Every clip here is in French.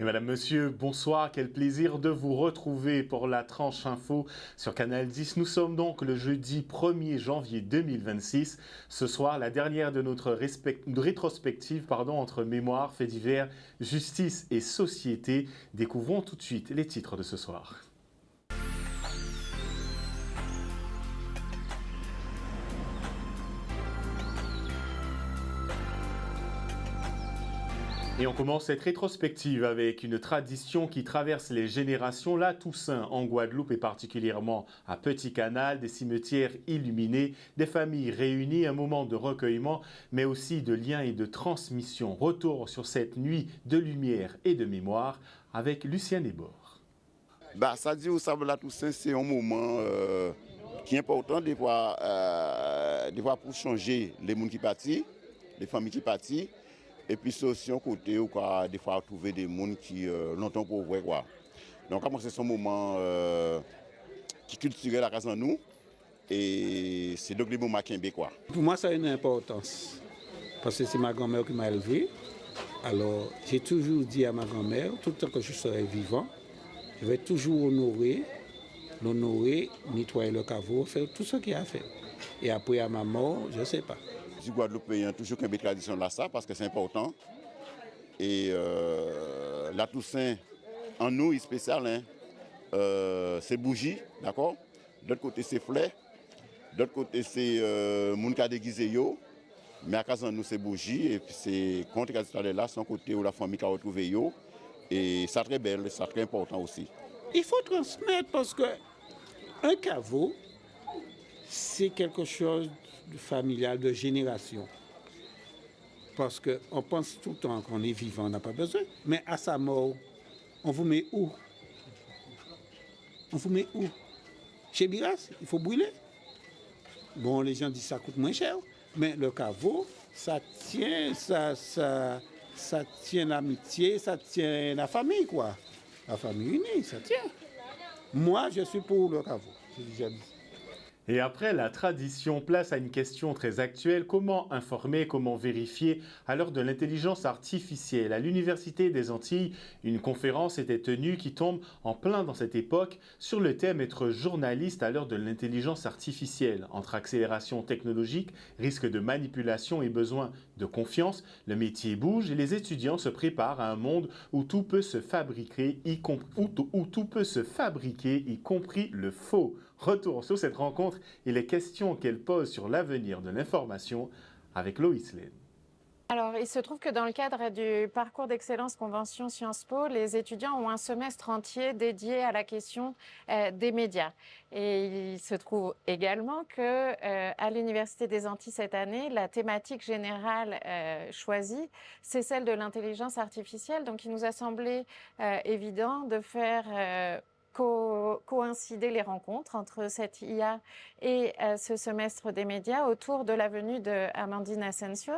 Madame, Monsieur, bonsoir, quel plaisir de vous retrouver pour la tranche info sur Canal 10. Nous sommes donc le jeudi 1er janvier 2026. Ce soir, la dernière de notre rétrospective entre mémoire, faits divers, justice et société. Découvrons tout de suite les titres de ce soir. Et on commence cette rétrospective avec une tradition qui traverse les générations, la Toussaint en Guadeloupe et particulièrement à Petit Canal, des cimetières illuminés, des familles réunies, un moment de recueillement, mais aussi de lien et de transmission. Retour sur cette nuit de lumière et de mémoire avec Lucien Nebor. Ça dit au sable la Toussaint, c'est un moment qui est important des fois pour changer les gens qui partent, les familles qui partent. Et puis c'est aussi un côté où des fois trouver des gens qui longtemps pour voir quoi. Donc c'est ce moment qui culture la casa en nous et c'est donc les moments qui est quoi. Pour moi ça a une importance parce que c'est ma grand-mère qui m'a élevé. Alors j'ai toujours dit à ma grand-mère tout le temps que je serai vivant, je vais toujours l'honorer, nettoyer le caveau, faire tout ce qu'il a fait. Et après à ma mort, je ne sais pas. Les Guadeloupéens toujours une tradition là ça parce que c'est important. Et la Toussaint en nous est spécial, c'est bougie, d'accord. De l'autre côté c'est fleurs, de l'autre côté c'est moun ka déguisé yo. Mais à casa nous c'est bougie et puis c'est contre là son côté où la famille a retrouvé yo et ça très belle, ça très important aussi. Il faut transmettre parce que un caveau c'est quelque chose de familial, de génération. Parce qu'on pense tout le temps qu'on est vivant, on n'a pas besoin. Mais à sa mort, on vous met où? On vous met où? Chez Biras, il faut brûler. Bon, les gens disent que ça coûte moins cher. Mais le caveau, ça tient l'amitié, ça tient la famille, quoi. La famille unie, ça tient. Moi, je suis pour le caveau, j'ai déjà dit. Et après la tradition, place à une question très actuelle. Comment informer, comment vérifier à l'heure de l'intelligence artificielle? À l'Université des Antilles, une conférence était tenue qui tombe en plein dans cette époque sur le thème être journaliste à l'heure de l'intelligence artificielle. Entre accélération technologique, risque de manipulation et besoin de confiance, le métier bouge et les étudiants se préparent à un monde où tout peut se fabriquer, y compris le faux. Retour sur cette rencontre et les questions qu'elle pose sur l'avenir de l'information avec Loïs Lane. Alors, il se trouve que dans le cadre du parcours d'excellence Convention Sciences Po, les étudiants ont un semestre entier dédié à la question des médias. Et il se trouve également que à l'Université des Antilles cette année, la thématique générale choisie, c'est celle de l'intelligence artificielle. Donc, il nous a semblé évident de faire coïncider les rencontres entre cette IA et ce semestre des médias autour de la venue de Amandine Asensio,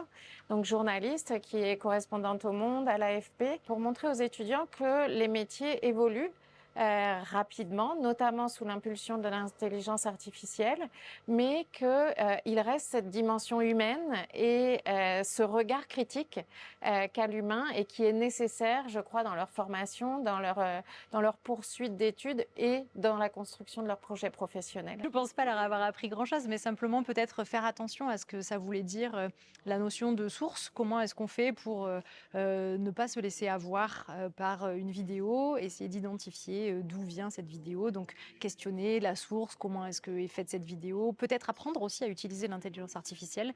donc journaliste qui est correspondante au Monde, à l'AFP, pour montrer aux étudiants que les métiers évoluent rapidement, notamment sous l'impulsion de l'intelligence artificielle, mais qu'il reste cette dimension humaine et ce regard critique qu'a l'humain et qui est nécessaire, je crois, dans leur formation, dans leur poursuite d'études et dans la construction de leurs projets professionnels. Je ne pense pas leur avoir appris grand-chose, mais simplement peut-être faire attention à ce que ça voulait dire la notion de source. Comment est-ce qu'on fait pour ne pas se laisser avoir par une vidéo, essayer d'identifier d'où vient cette vidéo, donc questionner la source, comment est-ce qu'est faite cette vidéo, peut-être apprendre aussi à utiliser l'intelligence artificielle,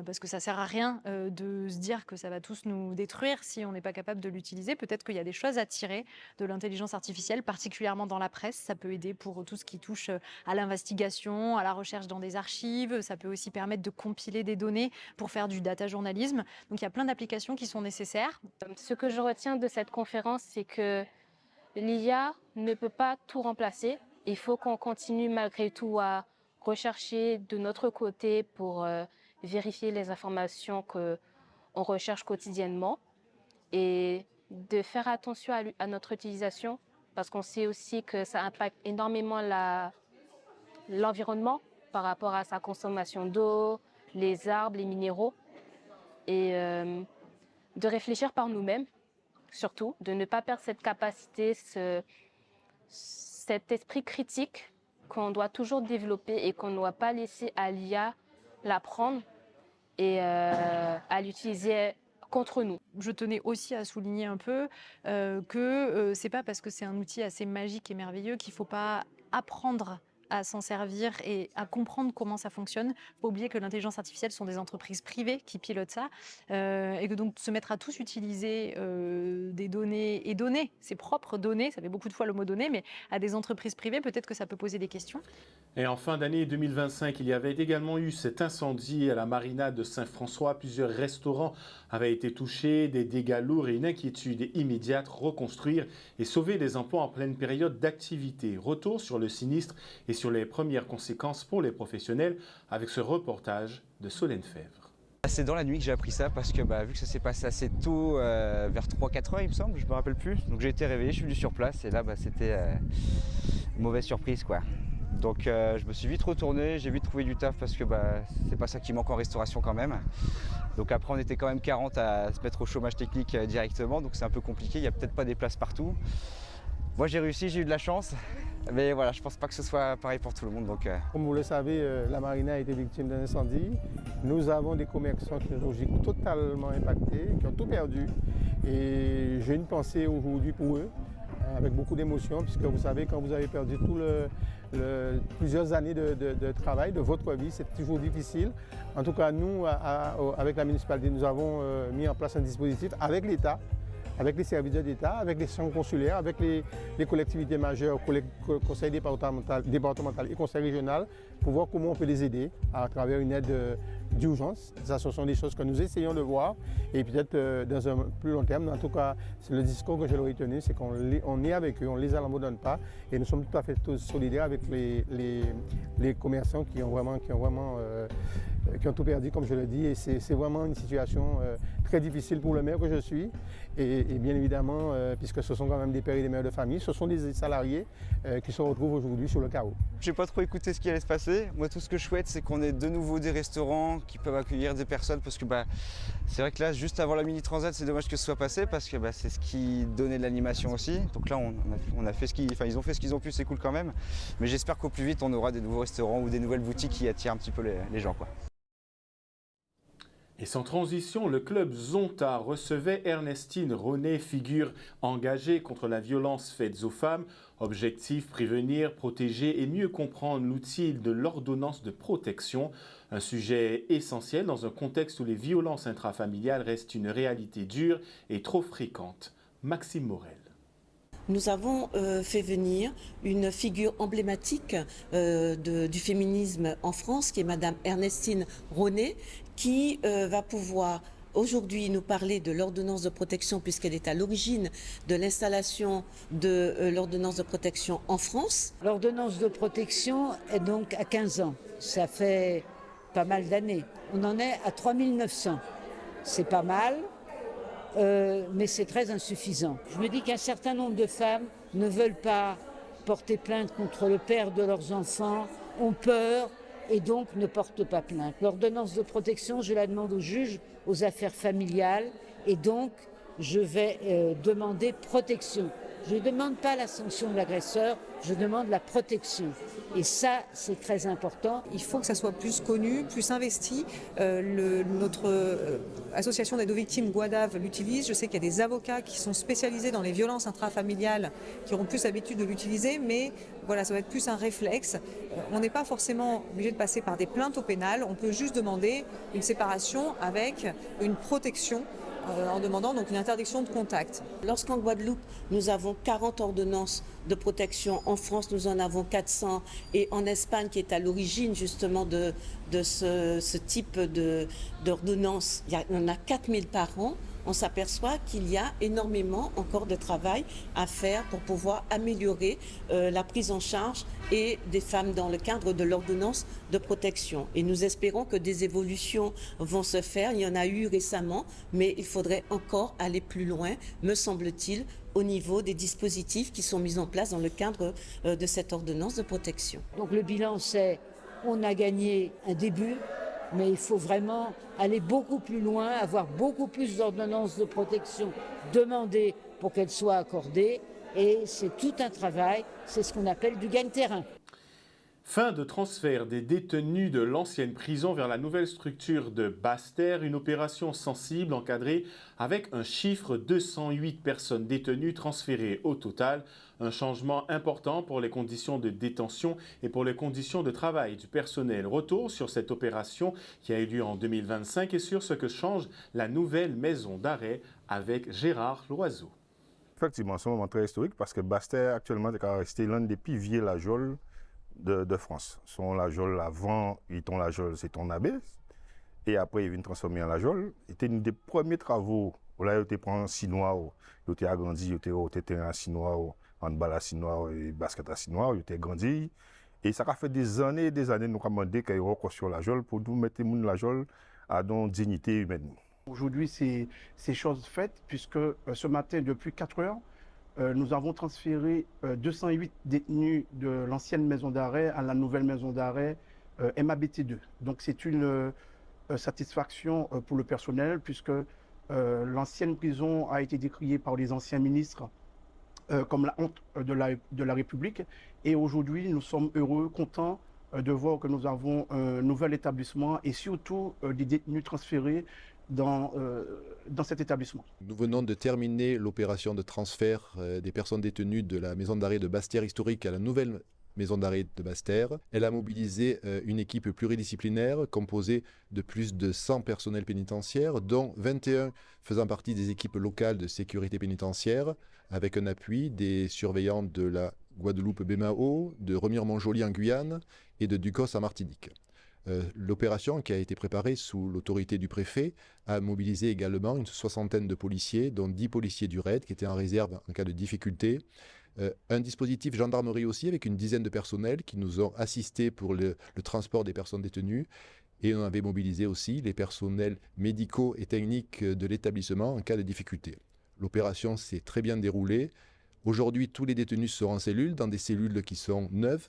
parce que ça sert à rien de se dire que ça va tous nous détruire si on n'est pas capable de l'utiliser. Peut-être qu'il y a des choses à tirer de l'intelligence artificielle, particulièrement dans la presse. Ça peut aider pour tout ce qui touche à l'investigation, à la recherche dans des archives. Ça peut aussi permettre de compiler des données pour faire du data journalisme. Donc il y a plein d'applications qui sont nécessaires. Ce que je retiens de cette conférence, c'est que l'IA ne peut pas tout remplacer. Il faut qu'on continue malgré tout à rechercher de notre côté pour vérifier les informations qu'on recherche quotidiennement et de faire attention à notre utilisation parce qu'on sait aussi que ça impacte énormément l'environnement par rapport à sa consommation d'eau, les arbres, les minéraux et de réfléchir par nous-mêmes surtout, de ne pas perdre cette capacité, cet esprit critique qu'on doit toujours développer et qu'on ne doit pas laisser à l'IA l'apprendre et à l'utiliser contre nous. Je tenais aussi à souligner un peu que c'est pas parce que c'est un outil assez magique et merveilleux qu'il faut pas apprendre à s'en servir et à comprendre comment ça fonctionne. Il ne faut pas oublier que l'intelligence artificielle sont des entreprises privées qui pilotent ça et que donc se mettre à tous utiliser des données et donner ses propres données, ça fait beaucoup de fois le mot données, mais à des entreprises privées, peut-être que ça peut poser des questions. Et en fin d'année 2025, il y avait également eu cet incendie à la marina de Saint-François. Plusieurs restaurants avaient été touchés, des dégâts lourds et une inquiétude immédiate, reconstruire et sauver des emplois en pleine période d'activité. Retour sur le sinistre et sur les premières conséquences pour les professionnels avec ce reportage de Solène Fèvre. C'est dans la nuit que j'ai appris ça parce que vu que ça s'est passé assez tôt, vers 3-4 heures il me semble, je me rappelle plus. Donc j'ai été réveillé, je suis venu sur place et là c'était une mauvaise surprise quoi. Donc je me suis vite retourné, j'ai vite trouvé du taf parce que c'est pas ça qui manque en restauration quand même. Donc après on était quand même 40 à se mettre au chômage technique directement, donc c'est un peu compliqué, il n'y a peut-être pas des places partout. Moi j'ai réussi, j'ai eu de la chance, mais voilà, je pense pas que ce soit pareil pour tout le monde. Donc, Comme vous le savez, la marina a été victime d'un incendie. Nous avons des commerçants technologiques totalement impactés, qui ont tout perdu. Et j'ai une pensée aujourd'hui pour eux, avec beaucoup d'émotion, puisque vous savez, quand vous avez perdu plusieurs années de travail, de votre vie, c'est toujours difficile. En tout cas, nous, avec la municipalité, nous avons mis en place un dispositif avec l'État, avec les services de l'État, avec les chambres consulaires, avec les collectivités majeures, conseil départemental et conseil régional, pour voir comment on peut les aider à travers une aide d'urgence. Ça, ce sont des choses que nous essayons de voir et peut-être dans un plus long terme. En tout cas, c'est le discours que je leur ai tenu, c'est qu'on est avec eux, on ne les abandonne pas et nous sommes tout à fait solidaires avec les commerçants qui ont tout perdu, comme je le dis. Et c'est vraiment une situation très difficile pour le maire que je suis. Et bien évidemment, puisque ce sont quand même des pères et des mères de famille, ce sont des salariés qui se retrouvent aujourd'hui sur le carreau. Je n'ai pas trop écouté ce qui allait se passer. Moi, tout ce que je souhaite, c'est qu'on ait de nouveau des restaurants qui peuvent accueillir des personnes parce que c'est vrai que là, juste avant la Mini Transat, c'est dommage que ce soit passé parce que c'est ce qui donnait de l'animation aussi. Donc là, on a fait ils ont fait ce qu'ils ont pu, c'est cool quand même. Mais j'espère qu'au plus vite, on aura des nouveaux restaurants ou des nouvelles boutiques qui attirent un petit peu les gens, quoi. Et sans transition, le club Zonta recevait Ernestine Ronet, figure engagée contre la violence faite aux femmes. Objectif, prévenir, protéger et mieux comprendre l'outil de l'ordonnance de protection. Un sujet essentiel dans un contexte où les violences intrafamiliales restent une réalité dure et trop fréquente. Maxime Morel. Nous avons fait venir une figure emblématique du féminisme en France, qui est Madame Ernestine Ronet, qui va pouvoir aujourd'hui nous parler de l'ordonnance de protection, puisqu'elle est à l'origine de l'installation de l'ordonnance de protection en France. L'ordonnance de protection est donc à 15 ans. Ça fait pas mal d'années. On en est à 3900. C'est pas mal. Mais c'est très insuffisant. Je me dis qu'un certain nombre de femmes ne veulent pas porter plainte contre le père de leurs enfants, ont peur et donc ne portent pas plainte. L'ordonnance de protection, je la demande au juge aux affaires familiales et donc je vais demander protection. Je ne demande pas la sanction de l'agresseur, je demande la protection. Et ça, c'est très important. Il faut que ça soit plus connu, plus investi. Notre association d'aide aux victimes, Guadav, l'utilise. Je sais qu'il y a des avocats qui sont spécialisés dans les violences intrafamiliales, qui auront plus l'habitude de l'utiliser, mais voilà, ça va être plus un réflexe. On n'est pas forcément obligé de passer par des plaintes au pénal, on peut juste demander une séparation avec une protection en demandant donc une interdiction de contact. Lorsqu'en Guadeloupe, nous avons 40 ordonnances de protection, en France, nous en avons 400, et en Espagne, qui est à l'origine justement de ce type d'ordonnance, il y en a 4000 par an. On s'aperçoit qu'il y a énormément encore de travail à faire pour pouvoir améliorer la prise en charge et des femmes dans le cadre de l'ordonnance de protection. Et nous espérons que des évolutions vont se faire. Il y en a eu récemment, mais il faudrait encore aller plus loin, me semble-t-il, au niveau des dispositifs qui sont mis en place dans le cadre de cette ordonnance de protection. Donc le bilan, c'est on a gagné un début, mais il faut vraiment aller beaucoup plus loin, avoir beaucoup plus d'ordonnances de protection demandées pour qu'elle soit accordée. Et c'est tout un travail, c'est ce qu'on appelle du gagne-terrain. Fin de transfert des détenus de l'ancienne prison vers la nouvelle structure de Basse-Terre, une opération sensible encadrée avec un chiffre 208 personnes détenues transférées au total. Un changement important pour les conditions de détention et pour les conditions de travail du personnel. Retour sur cette opération qui a eu lieu en 2025 et sur ce que change la nouvelle maison d'arrêt avec Gérard Loiseau. Effectivement, c'est un moment très historique parce que Basse-Terre actuellement est resté l'un des piliers la geôle de France. Son la geôle avant, ton la geôle, c'est ton abbé. Et après, il vient transformer en la geôle. C'était un des premiers travaux. Là, il était pris en Sinois, il était agrandi, il était terrain Sinois, handball à Sinois et basket à Sinois, il était agrandi. Et ça a fait des années, nous avons demandé qu'il y ait reconstruit la geôle pour nous mettre la geôle à une dignité humaine. Aujourd'hui, c'est chose faite puisque ce matin, depuis 4 heures, nous avons transféré 208 détenus de l'ancienne maison d'arrêt à la nouvelle maison d'arrêt MABT2. Donc c'est une satisfaction pour le personnel puisque l'ancienne prison a été décriée par les anciens ministres comme la honte de la République. Et aujourd'hui, nous sommes heureux, contents de voir que nous avons un nouvel établissement et surtout des détenus transférés dans cet établissement. Nous venons de terminer l'opération de transfert des personnes détenues de la maison d'arrêt de Basse-Terre historique à la nouvelle maison d'arrêt de Basse-Terre. Elle a mobilisé une équipe pluridisciplinaire composée de plus de 100 personnels pénitentiaires, dont 21 faisant partie des équipes locales de sécurité pénitentiaire, avec un appui des surveillants de la Guadeloupe-Bémao, de Remiremont-Joly en Guyane et de Ducos en Martinique. L'opération, qui a été préparée sous l'autorité du préfet, a mobilisé également une 60aine de policiers, dont 10 policiers du RAID qui étaient en réserve en cas de difficulté. Un dispositif gendarmerie aussi, avec une dizaine de personnels qui nous ont assistés pour le transport des personnes détenues. Et on avait mobilisé aussi les personnels médicaux et techniques de l'établissement en cas de difficulté. L'opération s'est très bien déroulée. Aujourd'hui, tous les détenus sont en cellule, dans des cellules qui sont neuves,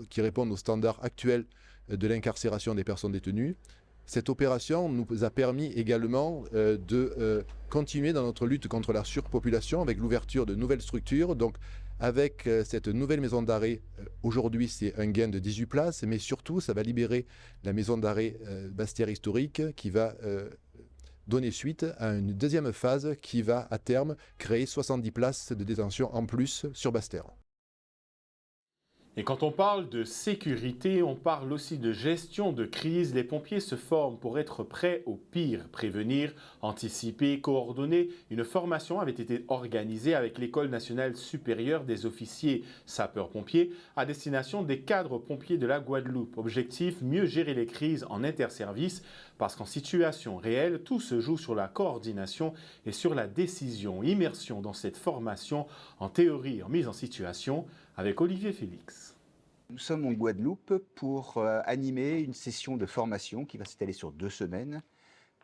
qui répondent aux standards actuels de l'incarcération des personnes détenues. Cette opération nous a permis également de continuer dans notre lutte contre la surpopulation avec l'ouverture de nouvelles structures. Donc, avec cette nouvelle maison d'arrêt, aujourd'hui c'est un gain de 18 places, mais surtout ça va libérer la maison d'arrêt Basse-Terre historique qui va donner suite à une deuxième phase qui va à terme créer 70 places de détention en plus sur Basse-Terre. Et quand on parle de sécurité, on parle aussi de gestion de crise. Les pompiers se forment pour être prêts au pire, prévenir, anticiper, coordonner. Une formation avait été organisée avec l'École nationale supérieure des officiers sapeurs-pompiers à destination des cadres pompiers de la Guadeloupe. Objectif, mieux gérer les crises en interservice parce qu'en situation réelle, tout se joue sur la coordination et sur la décision. Immersion dans cette formation en théorie et en mise en situation avec Olivier Félix. Nous sommes en Guadeloupe pour animer une session de formation qui va s'étaler sur 2 semaines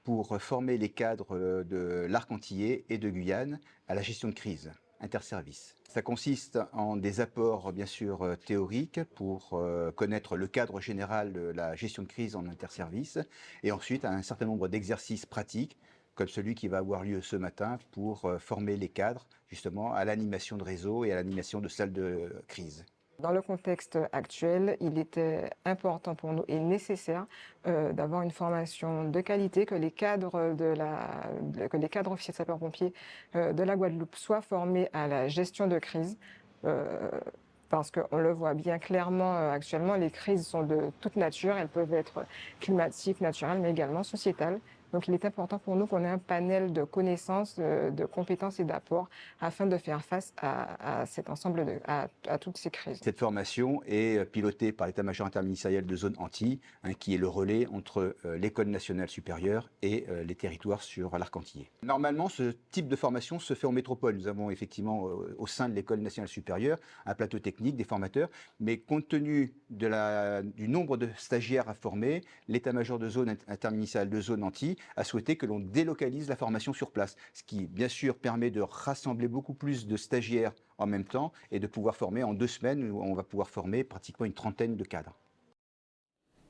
pour former les cadres de l'Arc Antillais et de Guyane à la gestion de crise interservices. Ça consiste en des apports bien sûr théoriques pour connaître le cadre général de la gestion de crise en interservices et ensuite un certain nombre d'exercices pratiques comme celui qui va avoir lieu ce matin pour former les cadres justement à l'animation de réseau et à l'animation de salles de crise. Dans le contexte actuel, il était important pour nous et nécessaire d'avoir une formation de qualité, que les cadres officiers de sapeurs-pompiers de la Guadeloupe soient formés à la gestion de crise. Parce qu'on le voit bien clairement actuellement, les crises sont de toute nature, elles peuvent être climatiques, naturelles, mais également sociétales. Donc il est important pour nous qu'on ait un panel de connaissances, de compétences et d'apports afin de faire face à cet ensemble, à toutes ces crises. Cette formation est pilotée par l'état-major interministériel de zone Antilles, qui est le relais entre l'École nationale supérieure et les territoires sur l'Arc Antillais. Normalement, ce type de formation se fait en métropole. Nous avons effectivement au sein de l'École nationale supérieure un plateau technique, des formateurs, mais compte tenu du nombre de stagiaires à former, l'état-major de zone interministériel de zone Antilles a souhaité que l'on délocalise la formation sur place, ce qui bien sûr permet de rassembler beaucoup plus de stagiaires en même temps et de pouvoir former en 2 semaines où on va pouvoir former pratiquement une 30aine de cadres.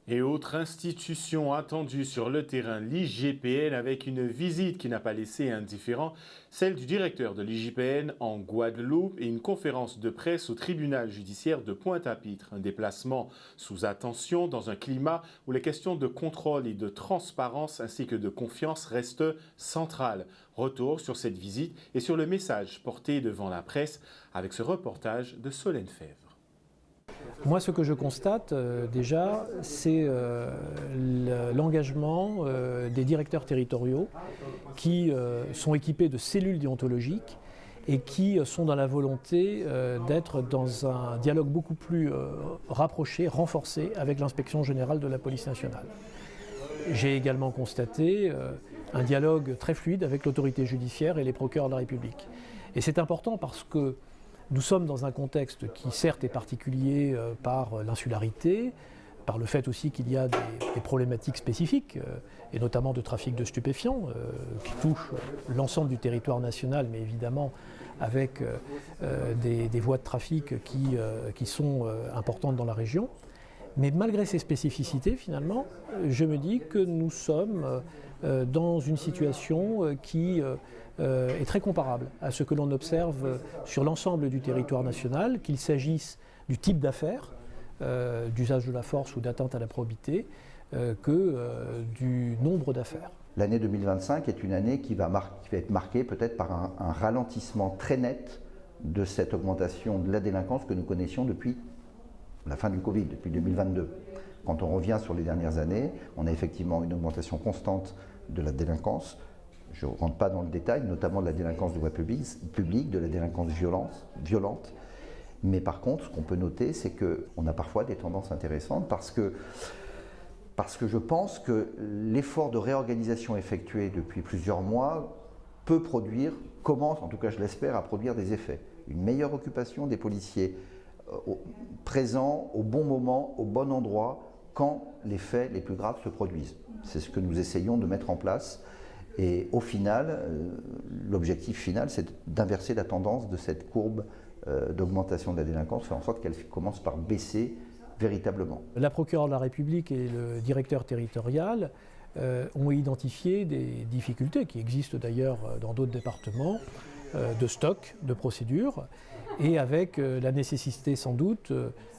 Et autre institution attendue sur le terrain, l'IGPN, avec une visite qui n'a pas laissé indifférent, celle du directeur de l'IGPN en Guadeloupe et une conférence de presse au tribunal judiciaire de Pointe-à-Pitre. Un déplacement sous attention dans un climat où les questions de contrôle et de transparence ainsi que de confiance restent centrales. Retour sur cette visite et sur le message porté devant la presse avec ce reportage de Solène Fèvre. Moi, ce que je constate déjà, c'est l'engagement des directeurs territoriaux qui sont équipés de cellules déontologiques et qui sont dans la volonté d'être dans un dialogue beaucoup plus rapproché, renforcé avec l'inspection générale de la police nationale. J'ai également constaté un dialogue très fluide avec l'autorité judiciaire et les procureurs de la République. Et c'est important parce que nous sommes dans un contexte qui certes est particulier par l'insularité, par le fait aussi qu'il y a des problématiques spécifiques, et notamment de trafic de stupéfiants, qui touchent l'ensemble du territoire national, mais évidemment avec des voies de trafic qui sont importantes dans la région. Mais malgré ces spécificités, finalement, je me dis que nous sommes dans une situation qui est très comparable à ce que l'on observe sur l'ensemble du territoire national, qu'il s'agisse du type d'affaires, d'usage de la force ou d'atteinte à la probité, que du nombre d'affaires. L'année 2025 est une année qui va être marquée peut-être par un ralentissement très net de cette augmentation de la délinquance que nous connaissions depuis la fin du Covid, depuis 2022. Quand on revient sur les dernières années, on a effectivement une augmentation constante de la délinquance. Je ne rentre pas dans le détail, notamment de la délinquance de voie publique, de la délinquance violente. Mais par contre, ce qu'on peut noter, c'est qu'on a parfois des tendances intéressantes parce que je pense que l'effort de réorganisation effectué depuis plusieurs mois peut produire, commence, en tout cas je l'espère, à produire des effets. Une meilleure occupation des policiers présents au bon moment, au bon endroit, quand les faits les plus graves se produisent. C'est ce que nous essayons de mettre en place. Et au final, l'objectif final, c'est d'inverser la tendance de cette courbe d'augmentation de la délinquance, faire en sorte qu'elle commence par baisser véritablement. La procureure de la République et le directeur territorial ont identifié des difficultés qui existent d'ailleurs dans d'autres départements, de stock, de procédures, et avec la nécessité sans doute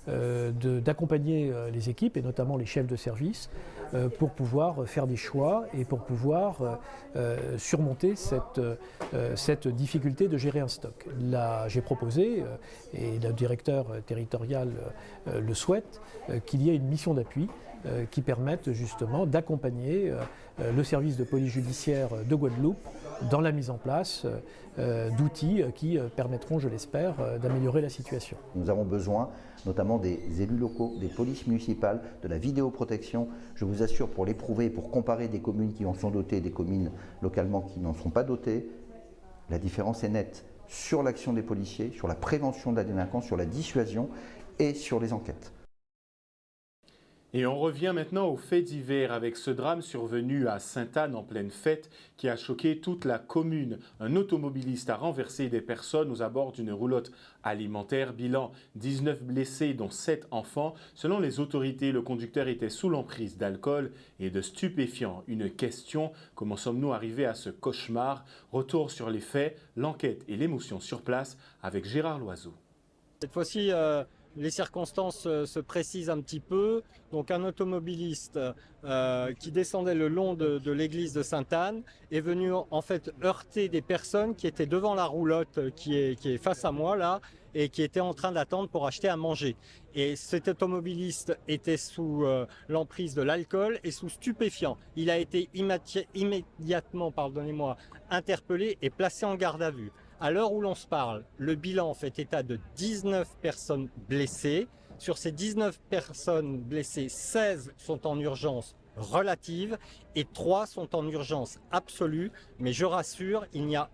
d'accompagner les équipes, et notamment les chefs de service, pour pouvoir faire des choix et pour pouvoir surmonter cette difficulté de gérer un stock. Là, j'ai proposé, et le directeur territorial le souhaite, qu'il y ait une mission d'appui qui permette justement d'accompagner le service de police judiciaire de Guadeloupe dans la mise en place d'outils qui permettront, je l'espère, d'améliorer la situation. Nous avons besoin notamment des élus locaux, des polices municipales, de la vidéoprotection. Je vous assure, pour l'éprouver, pour comparer des communes qui en sont dotées et des communes localement qui n'en sont pas dotées, la différence est nette sur l'action des policiers, sur la prévention de la délinquance, sur la dissuasion et sur les enquêtes. Et on revient maintenant aux faits divers avec ce drame survenu à Sainte-Anne en pleine fête qui a choqué toute la commune. Un automobiliste a renversé des personnes aux abords d'une roulotte alimentaire. Bilan 19 blessés dont 7 enfants. Selon les autorités, le conducteur était sous l'emprise d'alcool et de stupéfiants. Une question, comment sommes-nous arrivés à ce cauchemar? Retour sur les faits, l'enquête et l'émotion sur place avec Gérard Loiseau. Cette fois-ci, les circonstances se précisent un petit peu. Donc un automobiliste qui descendait le long de l'église de Sainte-Anne est venu en fait heurter des personnes qui étaient devant la roulotte qui est face à moi là et qui étaient en train d'attendre pour acheter à manger. Et cet automobiliste était sous l'emprise de l'alcool et sous stupéfiants. Il a été immédiatement, interpellé et placé en garde à vue. À l'heure où l'on se parle, le bilan fait état de 19 personnes blessées. Sur ces 19 personnes blessées, 16 sont en urgence relative et 3 sont en urgence absolue. Mais je rassure, il n'y a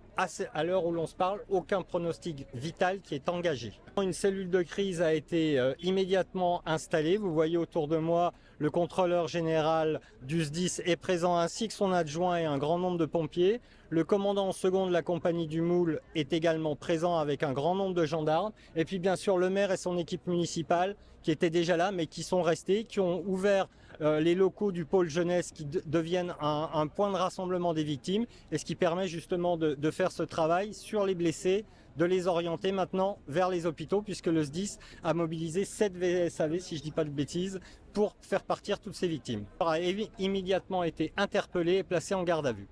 à l'heure où l'on se parle aucun pronostic vital qui est engagé. Une cellule de crise a été immédiatement installée. Vous voyez autour de moi le contrôleur général du SDIS est présent ainsi que son adjoint et un grand nombre de pompiers. Le commandant second de la compagnie du Moule est également présent avec un grand nombre de gendarmes. Et puis bien sûr le maire et son équipe municipale qui étaient déjà là mais qui sont restés, qui ont ouvert les locaux du pôle jeunesse qui deviennent un point de rassemblement des victimes, et ce qui permet justement de faire ce travail sur les blessés, de les orienter maintenant vers les hôpitaux, puisque le SDIS a mobilisé 7 VSAV, si je ne dis pas de bêtises, pour faire partir toutes ces victimes. Il a immédiatement été interpellé et placé en garde à vue.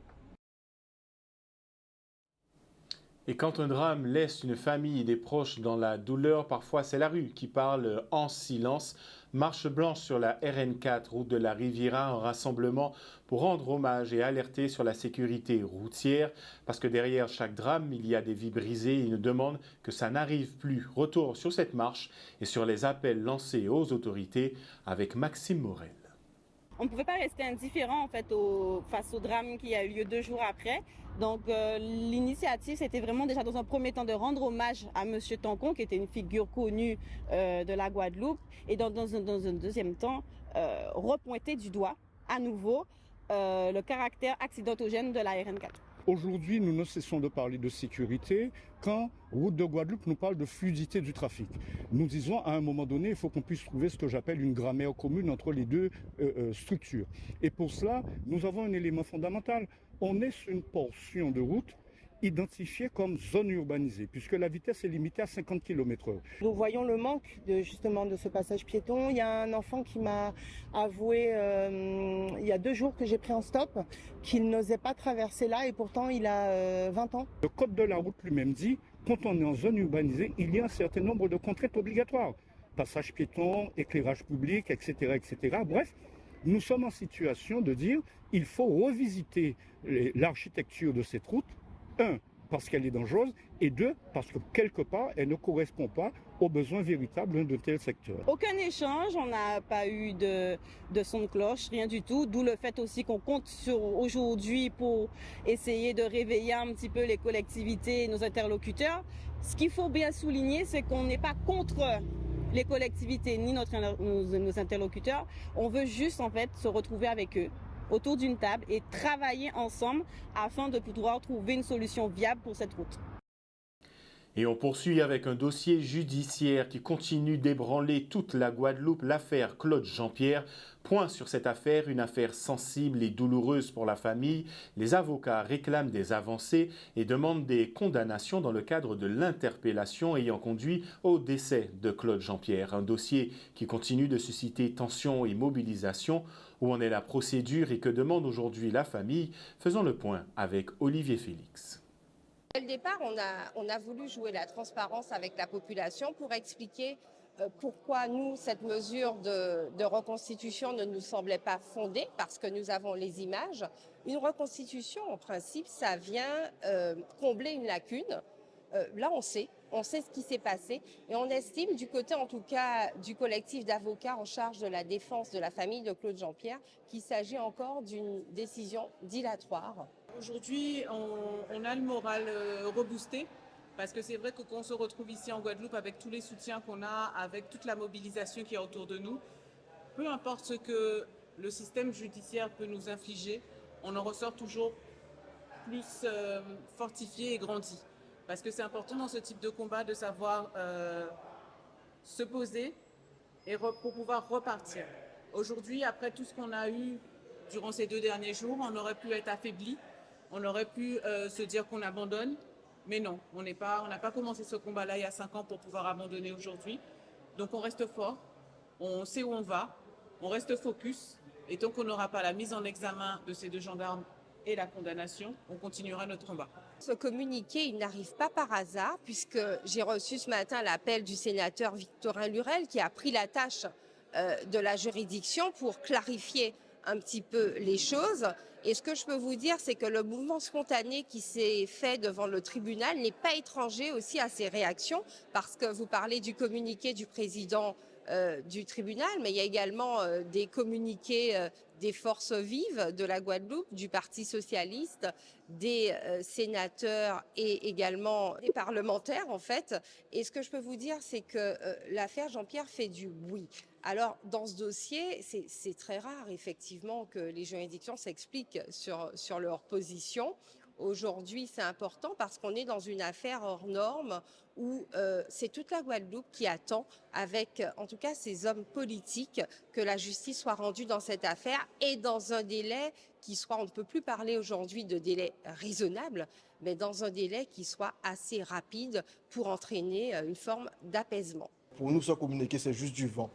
Et quand un drame laisse une famille et des proches dans la douleur, parfois c'est la rue qui parle en silence. Marche blanche sur la RN4, route de la Riviera, un rassemblement pour rendre hommage et alerter sur la sécurité routière. Parce que derrière chaque drame, il y a des vies brisées et une demande que ça n'arrive plus. Retour sur cette marche et sur les appels lancés aux autorités avec Maxime Morel. On ne pouvait pas rester indifférent en fait, face au drame qui a eu lieu 2 jours après. Donc l'initiative, c'était vraiment déjà dans un premier temps de rendre hommage à M. Tancon, qui était une figure connue de la Guadeloupe, et dans un deuxième temps, repointer du doigt à nouveau le caractère accidentogène de la RN4. Aujourd'hui, nous ne cessons de parler de sécurité quand Route de Guadeloupe nous parle de fluidité du trafic. Nous disons à un moment donné, il faut qu'on puisse trouver ce que j'appelle une grammaire commune entre les deux structures. Et pour cela, nous avons un élément fondamental. On est sur une portion de route identifiée comme zone urbanisée, puisque la vitesse est limitée à 50 km/h. Nous voyons le manque justement de ce passage piéton. Il y a un enfant qui m'a avoué il y a 2 jours que j'ai pris en stop, qu'il n'osait pas traverser là, et pourtant il a 20 ans. Le code de la route lui-même dit, quand on est en zone urbanisée, il y a un certain nombre de contraintes obligatoires. Passage piéton, éclairage public, etc., etc. Bref, nous sommes en situation de dire il faut revisiter l'architecture de cette route. 1, parce qu'elle est dangereuse, et 2, parce que quelque part, elle ne correspond pas aux besoins véritables de tel secteur. Aucun échange, on n'a pas eu de son de cloche, rien du tout, d'où le fait aussi qu'on compte sur aujourd'hui pour essayer de réveiller un petit peu les collectivités et nos interlocuteurs. Ce qu'il faut bien souligner, c'est qu'on n'est pas contre les collectivités ni nos interlocuteurs, on veut juste en fait se retrouver avec eux autour d'une table et travailler ensemble afin de pouvoir trouver une solution viable pour cette route. Et on poursuit avec un dossier judiciaire qui continue d'ébranler toute la Guadeloupe, l'affaire Claude Jean-Pierre. Point sur cette affaire, une affaire sensible et douloureuse pour la famille. Les avocats réclament des avancées et demandent des condamnations dans le cadre de l'interpellation ayant conduit au décès de Claude Jean-Pierre. Un dossier qui continue de susciter tension et mobilisation. Où en est la procédure et que demande aujourd'hui la famille? Faisons le point avec Olivier Félix. Dès le départ, on a voulu jouer la transparence avec la population pour expliquer pourquoi nous, cette mesure de reconstitution ne nous semblait pas fondée, parce que nous avons les images. Une reconstitution, en principe, ça vient combler une lacune. Là, on sait ce qui s'est passé et on estime, du côté en tout cas du collectif d'avocats en charge de la défense de la famille de Claude Jean-Pierre, qu'il s'agit encore d'une décision dilatoire. Aujourd'hui, on a le moral reboosté parce que c'est vrai que quand on se retrouve ici en Guadeloupe avec tous les soutiens qu'on a, avec toute la mobilisation qui est autour de nous, peu importe ce que le système judiciaire peut nous infliger, on en ressort toujours plus fortifié et grandi. Parce que c'est important dans ce type de combat de savoir se poser et pour pouvoir repartir. Aujourd'hui, après tout ce qu'on a eu durant ces 2 derniers jours, on aurait pu être affaibli, on aurait pu se dire qu'on abandonne, mais non, on n'a pas commencé ce combat-là il y a 5 ans pour pouvoir abandonner aujourd'hui. Donc on reste fort, on sait où on va, on reste focus, et tant qu'on n'aura pas la mise en examen de ces 2 gendarmes et la condamnation, on continuera notre combat. Ce communiqué, il n'arrive pas par hasard, puisque j'ai reçu ce matin l'appel du sénateur Victorin Lurel qui a pris la tâche de la juridiction pour clarifier un petit peu les choses. Et ce que je peux vous dire, c'est que le mouvement spontané qui s'est fait devant le tribunal n'est pas étranger aussi à ces réactions, parce que vous parlez du communiqué du président du tribunal, mais il y a également des communiqués des forces vives de la Guadeloupe, du Parti socialiste, des sénateurs et également des parlementaires en fait. Et ce que je peux vous dire, c'est que l'affaire Jean-Pierre fait du bruit. Alors dans ce dossier, c'est très rare effectivement que les juridictions s'expliquent sur leur position. Aujourd'hui, c'est important parce qu'on est dans une affaire hors norme où c'est toute la Guadeloupe qui attend, avec en tout cas ces hommes politiques, que la justice soit rendue dans cette affaire et dans un délai qui soit, on ne peut plus parler aujourd'hui de délai raisonnable, mais dans un délai qui soit assez rapide pour entraîner une forme d'apaisement. Pour nous, ce communiqué, c'est juste du vent.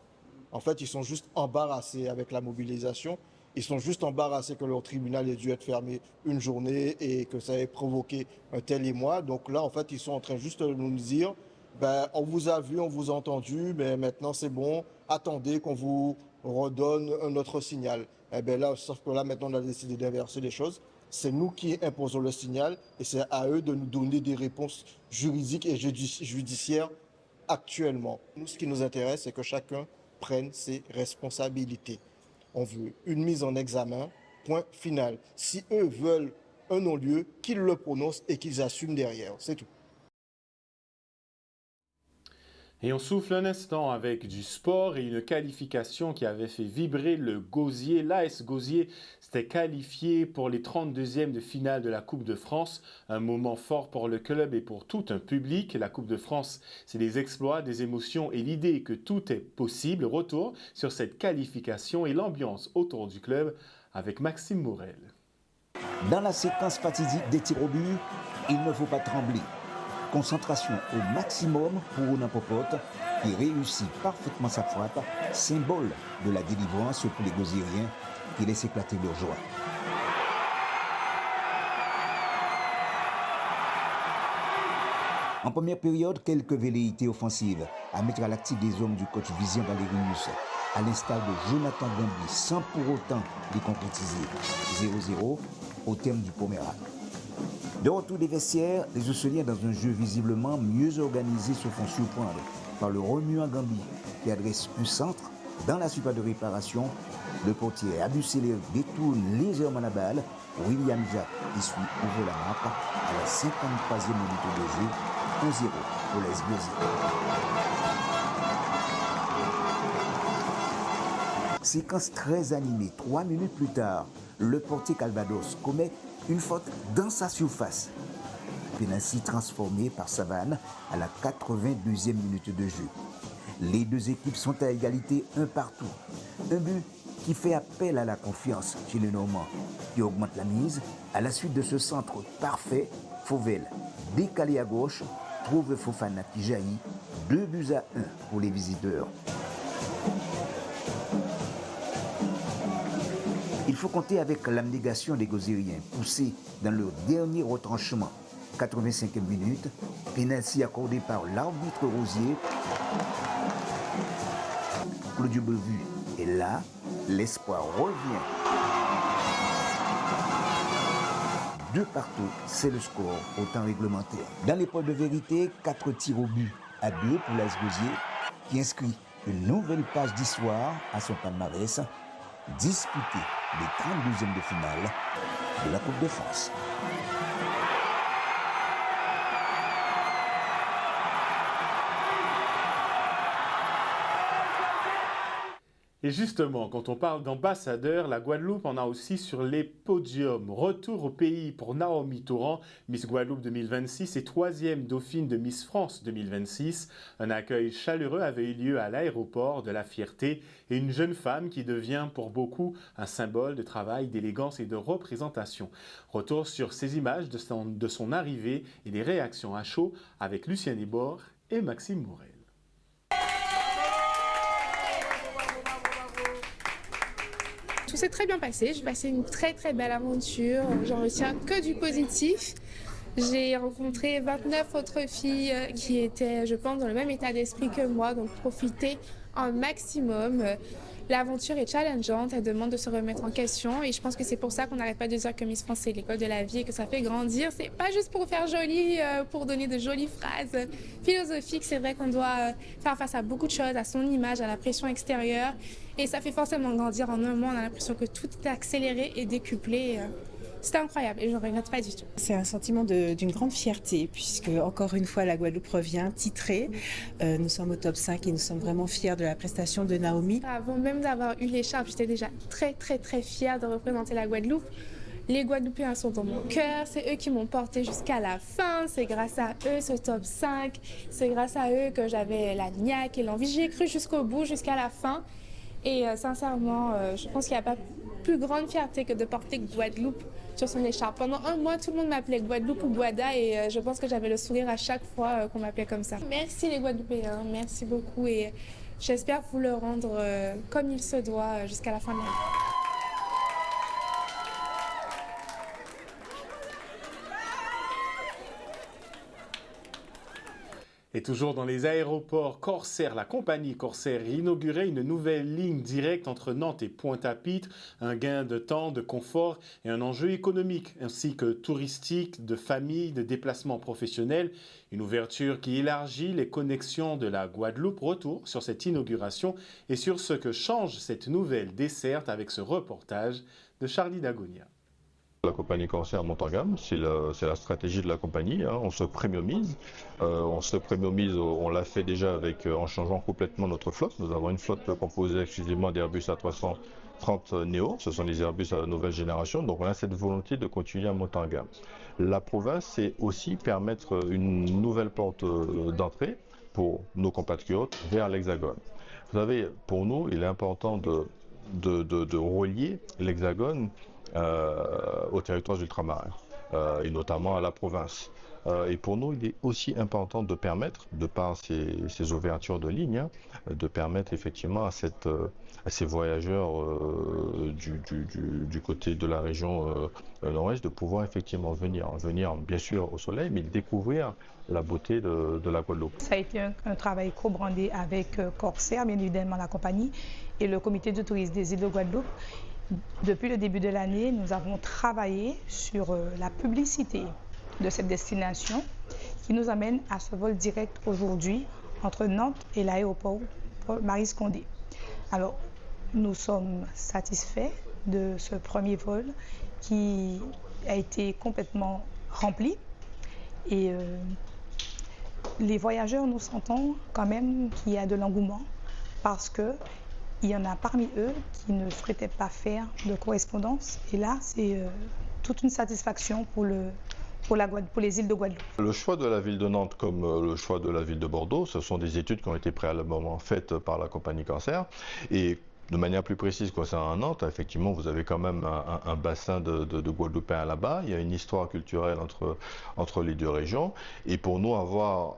En fait, ils sont juste embarrassés avec la mobilisation. Ils sont juste embarrassés que leur tribunal ait dû être fermé une journée et que ça ait provoqué un tel émoi. Donc là, en fait, ils sont en train juste de nous dire, on vous a vu, on vous a entendu, mais maintenant c'est bon, attendez qu'on vous redonne un autre signal. Eh bien là, sauf que là, maintenant, on a décidé d'inverser les choses. C'est nous qui imposons le signal et c'est à eux de nous donner des réponses juridiques et judiciaires actuellement. Nous, ce qui nous intéresse, c'est que chacun prenne ses responsabilités. On veut une mise en examen, point final. Si eux veulent un non-lieu, qu'ils le prononcent et qu'ils assument derrière, c'est tout. Et on souffle un instant avec du sport et une qualification qui avait fait vibrer le Gosier. L'AS Gosier s'était qualifié pour les 32e de finale de la Coupe de France. Un moment fort pour le club et pour tout un public. La Coupe de France, c'est des exploits, des émotions et l'idée que tout est possible. Retour sur cette qualification et l'ambiance autour du club avec Maxime Morel. Dans la séquence fatidique des tirs au but, il ne faut pas trembler. Concentration au maximum pour Ronan Popote, qui réussit parfaitement sa frappe, symbole de la délivrance pour les Gosiériens qui laissent éclater leur joie. En première période, quelques velléités offensives à mettre à l'actif des hommes du coach Vision Valerius, à l'instar de Jonathan Gambi, sans pour autant les concrétiser. 0-0 au terme du premier acte. De retour des vestiaires, les Océliens, dans un jeu visiblement mieux organisé, se font surprendre par le remuant Gambi qui adresse un centre. Dans la surface de réparation, le portier Abusseler détourne légèrement la balle. William Jacques qui suit ouvre la marque à la 53e minute de jeu. 1-0 pour l'AS Gosier. Séquence très animée. 3 minutes plus tard, le portier Calvados commet une faute dans sa surface. Pénalty transformé par Savane à la 82e minute de jeu. Les deux équipes sont à égalité, un partout. Un but qui fait appel à la confiance chez les Normands, qui augmente la mise. À la suite de ce centre parfait, Fauvel, décalé à gauche, trouve Fofana qui jaillit. 2-1 pour les visiteurs. Il faut compter avec l'abnégation des Gosiériens, poussés dans leur dernier retranchement. 85e minute, pénalty accordé par l'arbitre Rosier. Claudio Bevu est là, l'espoir revient. 2 partout, c'est le score au temps réglementaire. Dans l'épreuve de vérité, 4 tirs au but à 2 pour l'AS Gosier, qui inscrit une nouvelle page d'histoire à son palmarès, disputer les 32e de finale de la Coupe de France. Et justement, quand on parle d'ambassadeurs, la Guadeloupe en a aussi sur les podiums. Retour au pays pour Naomi Torrent, Miss Guadeloupe 2026 et 3e dauphine de Miss France 2026. Un accueil chaleureux avait eu lieu à l'aéroport de la Fierté et une jeune femme qui devient pour beaucoup un symbole de travail, d'élégance et de représentation. Retour sur ces images de son arrivée et des réactions à chaud avec Lucien Débord et Maxime Morel. Tout s'est très bien passé, j'ai passé une très très belle aventure, j'en retiens que du positif. J'ai rencontré 29 autres filles qui étaient, je pense, dans le même état d'esprit que moi, donc profiter un maximum. L'aventure est challengeante, elle demande de se remettre en question et je pense que c'est pour ça qu'on n'arrête pas de dire que Miss France c'est l'école de la vie et que ça fait grandir. C'est pas juste pour faire joli, pour donner de jolies phrases philosophiques. C'est vrai qu'on doit faire face à beaucoup de choses, à son image, à la pression extérieure et ça fait forcément grandir. En un mois, on a l'impression que tout est accéléré et décuplé. C'était incroyable et je ne regrette pas du tout. C'est un sentiment d'une grande fierté puisque, encore une fois, la Guadeloupe revient titrée. Nous sommes au top 5 et nous sommes vraiment fiers de la prestation de Naomi. Avant même d'avoir eu l'écharpe, j'étais déjà très très très fière de représenter la Guadeloupe. Les Guadeloupéens sont dans mon cœur, c'est eux qui m'ont porté jusqu'à la fin, c'est grâce à eux ce top 5, c'est grâce à eux que j'avais la niaque et l'envie. J'y ai cru jusqu'au bout, jusqu'à la fin. Et sincèrement, je pense qu'il n'y a pas plus grande fierté que de porter Guadeloupe sur son écharpe. Pendant un mois, tout le monde m'appelait Guadeloupe ou Guada et je pense que j'avais le sourire à chaque fois qu'on m'appelait comme ça. Merci les Guadeloupéens, merci beaucoup et j'espère vous le rendre comme il se doit jusqu'à la fin de l'année. Et toujours dans les aéroports, Corsair, la compagnie Corsair inaugurait une nouvelle ligne directe entre Nantes et Pointe-à-Pitre, un gain de temps, de confort et un enjeu économique, ainsi que touristique, de famille, de déplacement professionnel. Une ouverture qui élargit les connexions de la Guadeloupe. Retour sur cette inauguration et sur ce que change cette nouvelle desserte avec ce reportage de Charlie Dagonia. La compagnie Corsair monte en gamme, c'est la stratégie de la compagnie, hein. On se premiumise, on l'a fait déjà en changeant complètement notre flotte. Nous avons une flotte composée exclusivement d'Airbus A330 Neo, ce sont des Airbus à la nouvelle génération, donc on a cette volonté de continuer à monter en gamme. La province, c'est aussi permettre une nouvelle porte d'entrée pour nos compatriotes vers l'Hexagone. Vous savez, pour nous, il est important de relier l'Hexagone aux territoires ultramarins et notamment à la province. Et pour nous, il est aussi important de permettre, de par ces ouvertures de lignes, hein, de permettre effectivement à ces voyageurs du côté de la région nord-ouest de pouvoir effectivement venir bien sûr au soleil, mais découvrir la beauté de la Guadeloupe. Ça a été un travail co-brandé avec Corsair, bien évidemment la compagnie, et le comité de tourisme des îles de Guadeloupe. Depuis le début de l'année, nous avons travaillé sur la publicité de cette destination qui nous amène à ce vol direct aujourd'hui entre Nantes et l'aéroport Maryse Condé. Alors, nous sommes satisfaits de ce premier vol qui a été complètement rempli et les voyageurs, nous sentons quand même qu'il y a de l'engouement parce que il y en a parmi eux qui ne souhaitaient pas faire de correspondance. Et là, c'est toute une satisfaction pour les îles de Guadeloupe. Le choix de la ville de Nantes comme le choix de la ville de Bordeaux, ce sont des études qui ont été préalablement faites par la compagnie Corsair. Et de manière plus précise concernant Nantes, effectivement, vous avez quand même un bassin de Guadeloupéens là-bas. Il y a une histoire culturelle entre les deux régions. Et pour nous, avoir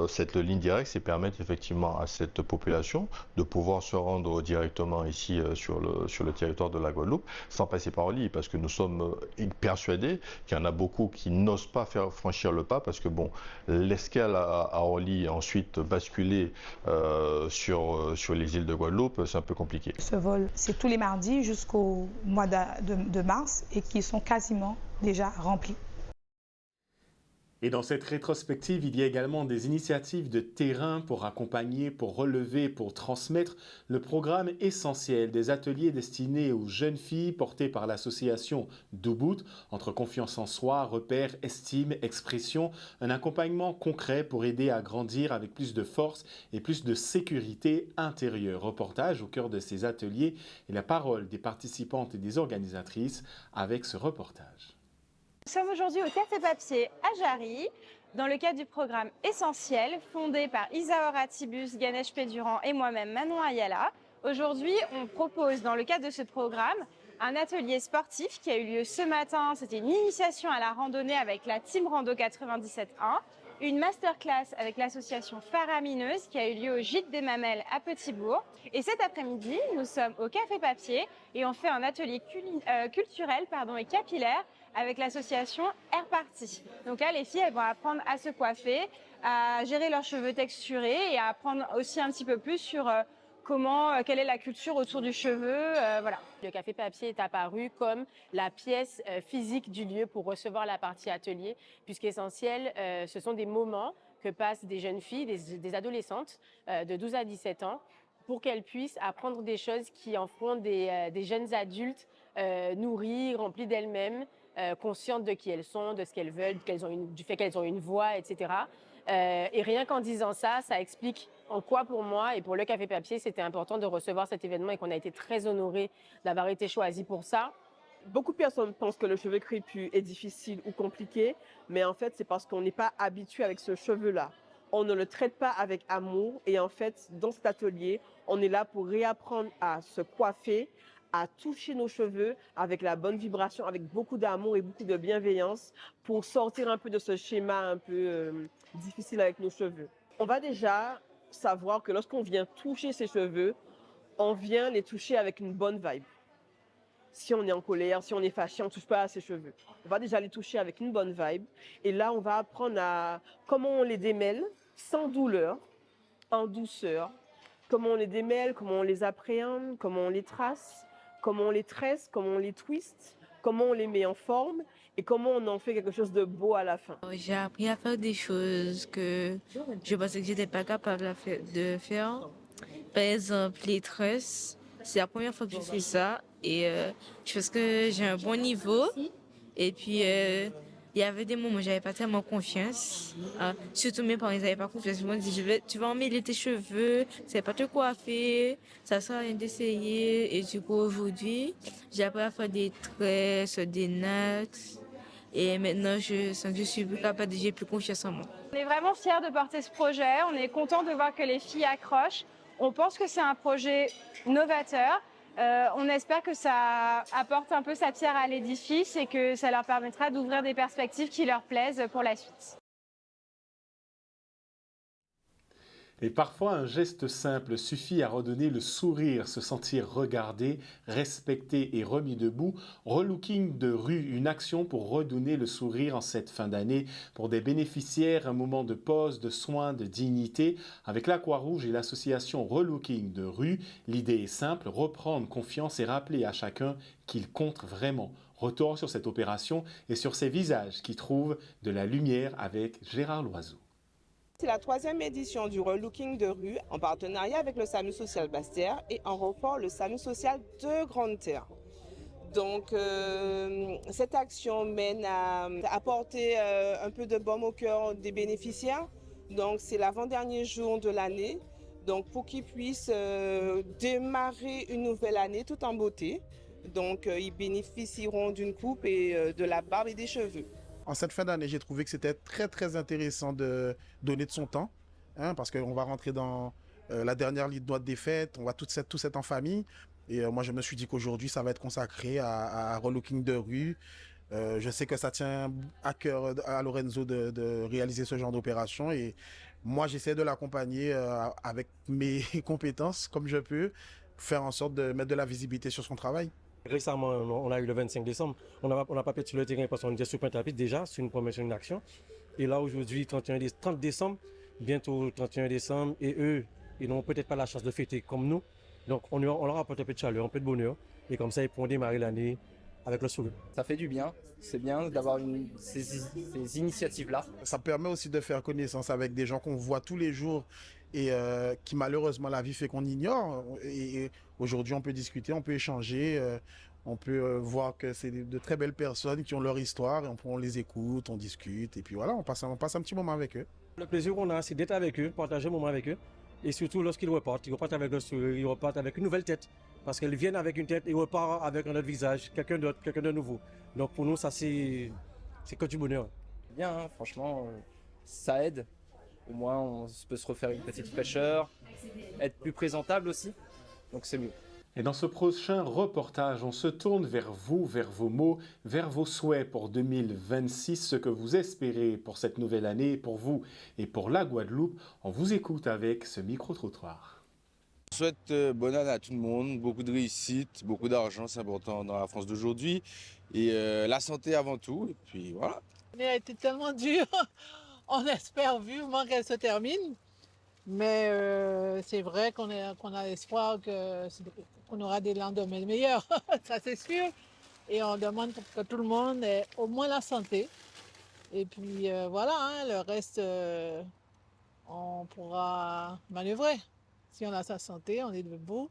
cette ligne directe, c'est permettre effectivement à cette population de pouvoir se rendre directement ici sur le territoire de la Guadeloupe sans passer par Orly, parce que nous sommes persuadés qu'il y en a beaucoup qui n'osent pas faire franchir le pas, parce que bon, l'escale à Orly et ensuite basculer sur les îles de Guadeloupe, c'est un peu compliqué. Ce vol, c'est tous les mardis jusqu'au mois de mars et qui sont quasiment déjà remplis. Et dans cette rétrospective, il y a également des initiatives de terrain pour accompagner, pour relever, pour transmettre le programme essentiel des ateliers destinés aux jeunes filles portés par l'association Doubout, entre confiance en soi, repères, estime, expression, un accompagnement concret pour aider à grandir avec plus de force et plus de sécurité intérieure. Reportage au cœur de ces ateliers et la parole des participantes et des organisatrices avec ce reportage. Nous sommes aujourd'hui au Café Papier à Jarry, dans le cadre du programme Essentiel, fondé par Isaora Tibus, Ganesh Pédurand et moi-même Manon Ayala. Aujourd'hui, on propose, dans le cadre de ce programme, un atelier sportif qui a eu lieu ce matin. C'était une initiation à la randonnée avec la Team Rando 97.1, une masterclass avec l'association Faramineuse qui a eu lieu au Gîte des Mamelles à Petit-Bourg. Et cet après-midi, nous sommes au Café Papier et on fait un atelier culturel et capillaire avec l'association Air Party. Donc là, les filles, elles vont apprendre à se coiffer, à gérer leurs cheveux texturés et à apprendre aussi un petit peu plus sur quelle est la culture autour du cheveu, voilà. Le Café Papier est apparu comme la pièce physique du lieu pour recevoir la partie atelier, puisqu'Essentiel, ce sont des moments que passent des jeunes filles, des adolescentes de 12 à 17 ans, pour qu'elles puissent apprendre des choses qui en feront des jeunes adultes nourris, remplis d'elles-mêmes, conscientes de qui elles sont, de ce qu'elles veulent, du fait qu'elles ont une voix, etc. Et rien qu'en disant ça, ça explique en quoi pour moi et pour le Café Papier, c'était important de recevoir cet événement et qu'on a été très honorés d'avoir été choisis pour ça. Beaucoup de personnes pensent que le cheveu crépus est difficile ou compliqué, mais en fait, c'est parce qu'on n'est pas habitué avec ce cheveu-là. On ne le traite pas avec amour et en fait, dans cet atelier, on est là pour réapprendre à se coiffer, à toucher nos cheveux avec la bonne vibration, avec beaucoup d'amour et beaucoup de bienveillance pour sortir un peu de ce schéma un peu difficile avec nos cheveux. On va déjà savoir que lorsqu'on vient toucher ses cheveux, on vient les toucher avec une bonne vibe. Si on est en colère, si on est fâché, on ne touche pas à ses cheveux. On va déjà les toucher avec une bonne vibe. Et là, on va apprendre à comment on les démêle sans douleur, en douceur. Comment on les démêle, comment on les appréhende, comment on les trace, comment on les tresse, comment on les twiste, comment on les met en forme et comment on en fait quelque chose de beau à la fin. J'ai appris à faire des choses que je pensais que j'étais pas capable de faire. Par exemple, les tresses. C'est la première fois que je fais ça et je pense que j'ai un bon niveau. Et puis, il y avait des moments où j'avais pas tellement confiance. Surtout mes parents, ils n'avaient pas confiance. Ils m'ont dit, tu vas emmêler tes cheveux, tu sais pas te coiffer, ça sert à rien d'essayer. Et du coup, aujourd'hui, j'ai appris à faire des tresses, des nattes. Et maintenant, je sens que je suis plus capable, j'ai plus confiance en moi. On est vraiment fiers de porter ce projet. On est content de voir que les filles accrochent. On pense que c'est un projet novateur. On espère que ça apporte un peu sa pierre à l'édifice et que ça leur permettra d'ouvrir des perspectives qui leur plaisent pour la suite. Et parfois, un geste simple suffit à redonner le sourire, se sentir regardé, respecté et remis debout. Relooking de rue, une action pour redonner le sourire en cette fin d'année. Pour des bénéficiaires, un moment de pause, de soins, de dignité. Avec la Croix-Rouge et l'association Relooking de rue, l'idée est simple, reprendre confiance et rappeler à chacun qu'il compte vraiment. Retour sur cette opération et sur ces visages qui trouvent de la lumière avec Gérard Loiseau. C'est la 3e édition du Relooking de rue en partenariat avec le SAMU social Basse-Terre et en renfort le SAMU social de Grande-Terre. Donc cette action mène à apporter un peu de baume au cœur des bénéficiaires. Donc c'est l'avant-dernier jour de l'année, donc pour qu'ils puissent démarrer une nouvelle année tout en beauté. Donc ils bénéficieront d'une coupe et de la barbe et des cheveux. En cette fin d'année, j'ai trouvé que c'était très intéressant de donner de son temps, parce qu'on va rentrer dans la dernière ligne droite des fêtes, on va tous être en famille. Et moi, je me suis dit qu'aujourd'hui, ça va être consacré à Relooking de rue. Je sais que ça tient à cœur à Lorenzo de réaliser ce genre d'opération. Et moi, j'essaie de l'accompagner avec mes compétences, comme je peux, faire en sorte de mettre de la visibilité sur son travail. Récemment, on a eu le 25 décembre. On n'a pas pu être sur le terrain parce qu'on était sur Pointe-à-Pitre déjà, c'est une promesse, une action. Et là, aujourd'hui, 30 décembre, bientôt 31 décembre, et eux, ils n'ont peut-être pas la chance de fêter comme nous. Donc, on leur apporte un peu de chaleur, un peu de bonheur. Et comme ça, ils pourront démarrer l'année avec le sourire. Ça fait du bien. C'est bien d'avoir ces initiatives-là. Ça permet aussi de faire connaissance avec des gens qu'on voit tous les jours et qui malheureusement la vie fait qu'on ignore. Et aujourd'hui, on peut discuter, on peut échanger, on peut voir que c'est de très belles personnes qui ont leur histoire, et on les écoute, on discute, et puis voilà, on passe un petit moment avec eux. Le plaisir qu'on a, c'est d'être avec eux, partager un moment avec eux, et surtout lorsqu'ils repartent avec le sourire, ils repartent avec une nouvelle tête, parce qu'ils viennent avec une tête et ils repartent avec un autre visage, quelqu'un d'autre, quelqu'un de nouveau. Donc pour nous, ça c'est que du bonheur. Bien, hein, franchement, ça aide. Au moins, on peut se refaire une petite fraîcheur, être plus présentable aussi, donc c'est mieux. Et dans ce prochain reportage, on se tourne vers vous, vers vos mots, vers vos souhaits pour 2026, ce que vous espérez pour cette nouvelle année, pour vous et pour la Guadeloupe. On vous écoute avec ce micro-trottoir. Je souhaite bonne année à tout le monde, beaucoup de réussite, beaucoup d'argent, c'est important dans la France d'aujourd'hui, et la santé avant tout, et puis voilà. L'année a été tellement dure. On espère vivement qu'elle se termine, mais c'est vrai qu'on a l'espoir qu'on aura des lendemains meilleurs, ça c'est sûr. Et on demande que tout le monde ait au moins la santé. Et puis voilà, hein, le reste, on pourra manœuvrer. Si on a sa santé, on est debout,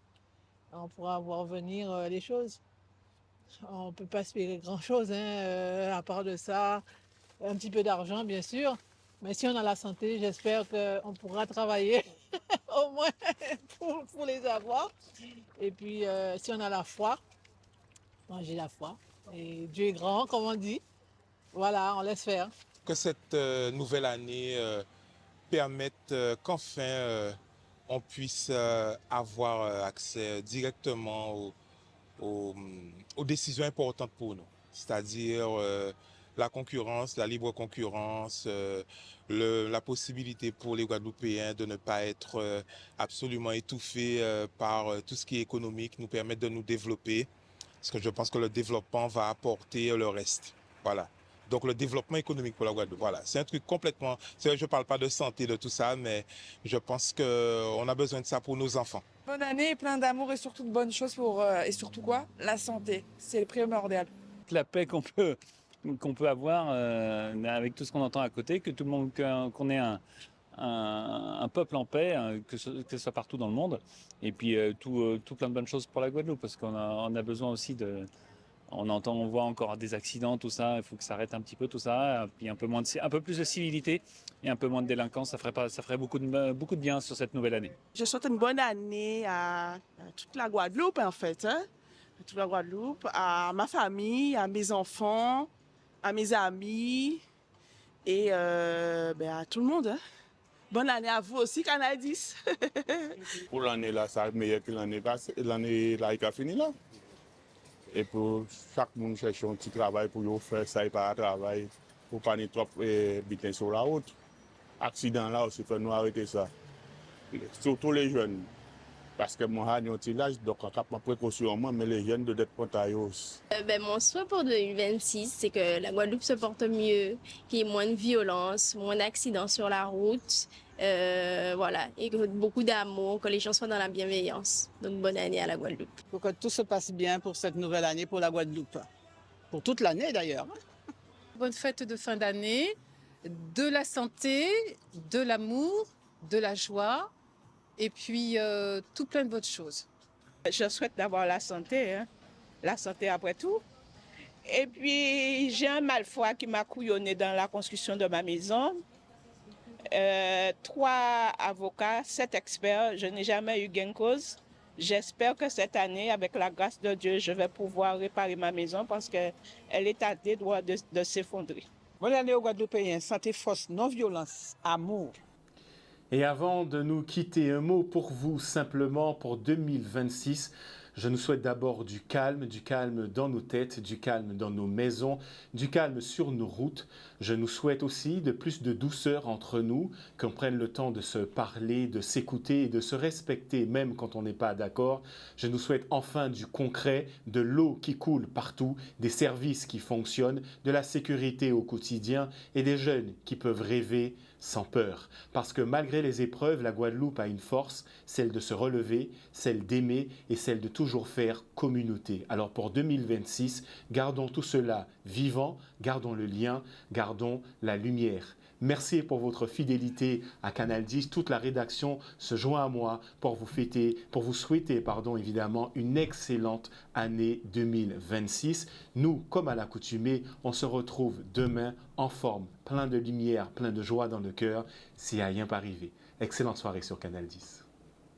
on pourra voir venir les choses. On ne peut pas espérer grand-chose, hein, à part de ça, un petit peu d'argent bien sûr. Mais si on a la santé, j'espère qu'on pourra travailler au moins pour les avoir. Et puis, si on a la foi, manger la foi, Et Dieu est grand, comme on dit. Voilà, on laisse faire. Que cette nouvelle année permette qu'enfin on puisse avoir accès directement aux décisions importantes pour nous, c'est-à-dire la concurrence, la libre concurrence, la possibilité pour les Guadeloupéens de ne pas être absolument étouffés par tout ce qui est économique, nous permettre de nous développer, parce que je pense que le développement va apporter le reste. Voilà. Donc le développement économique pour la Guadeloupe, voilà. C'est un truc complètement... Je ne parle pas de santé, de tout ça, mais je pense qu'on a besoin de ça pour nos enfants. Bonne année, plein d'amour et surtout de bonnes choses pour... et surtout quoi? La santé, c'est le primordial. La paix qu'on peut avoir avec tout ce qu'on entend à côté, que tout le monde, qu'on ait un peuple en paix, que ce soit partout dans le monde. Et puis tout plein de bonnes choses pour la Guadeloupe, parce qu'on a besoin aussi de... On voit encore des accidents, tout ça. Il faut que ça arrête un petit peu tout ça. Puis un peu plus de civilité et un peu moins de délinquance. Ça ferait beaucoup de bien sur cette nouvelle année. Je souhaite une bonne année à toute la Guadeloupe, en fait. À toute la Guadeloupe, à ma famille, à mes enfants, à mes amis et à tout le monde. Bonne année à vous aussi, Canal 10. Pour l'année là, ça va être meilleur que l'année passée. L'année là, il a fini là. Et pour chaque monde cherche un petit travail pour faire ça et pas travail, pour pas trop biter sur la route. Accident là aussi, faut nous arrêter ça. Surtout les jeunes. Parce que moi, j'ai un petit âge, donc on a ma précaution, mais les jeunes doivent être spontaneux. Mon souhait pour 2026, c'est que la Guadeloupe se porte mieux, qu'il y ait moins de violence, moins d'accidents sur la route. Voilà, et beaucoup d'amour, que les gens soient dans la bienveillance. Donc bonne année à la Guadeloupe. Pour que tout se passe bien pour cette nouvelle année pour la Guadeloupe. Pour toute l'année d'ailleurs. Bonne fête de fin d'année, de la santé, de l'amour, de la joie et puis tout plein de bonnes choses. Je souhaite d'avoir la santé, la santé après tout. Et puis j'ai un malfroid qui m'a couillonné dans la construction de ma maison. 3 avocats, 7 experts, je n'ai jamais eu gain de cause. J'espère que cette année, avec la grâce de Dieu, je vais pouvoir réparer ma maison parce qu'elle est à des doigts de s'effondrer. Bonne année aux Guadeloupéens, santé, force, non-violence, amour. Et avant de nous quitter, un mot pour vous simplement pour 2026. Je nous souhaite d'abord du calme dans nos têtes, du calme dans nos maisons, du calme sur nos routes. Je nous souhaite aussi de plus de douceur entre nous, qu'on prenne le temps de se parler, de s'écouter et de se respecter même quand on n'est pas d'accord. Je nous souhaite enfin du concret, de l'eau qui coule partout, des services qui fonctionnent, de la sécurité au quotidien et des jeunes qui peuvent rêver sans peur. Parce que malgré les épreuves, la Guadeloupe a une force, celle de se relever, celle d'aimer et celle de toujours faire communauté. Alors pour 2026, gardons tout cela vivant, gardons le lien, gardons la lumière. Merci pour votre fidélité à Canal 10. Toute la rédaction se joint à moi pour vous souhaiter évidemment une excellente année 2026. Nous, comme à l'accoutumée, on se retrouve demain en forme, plein de lumière, plein de joie dans le cœur, si rien pas arrivé. Excellente soirée sur Canal 10.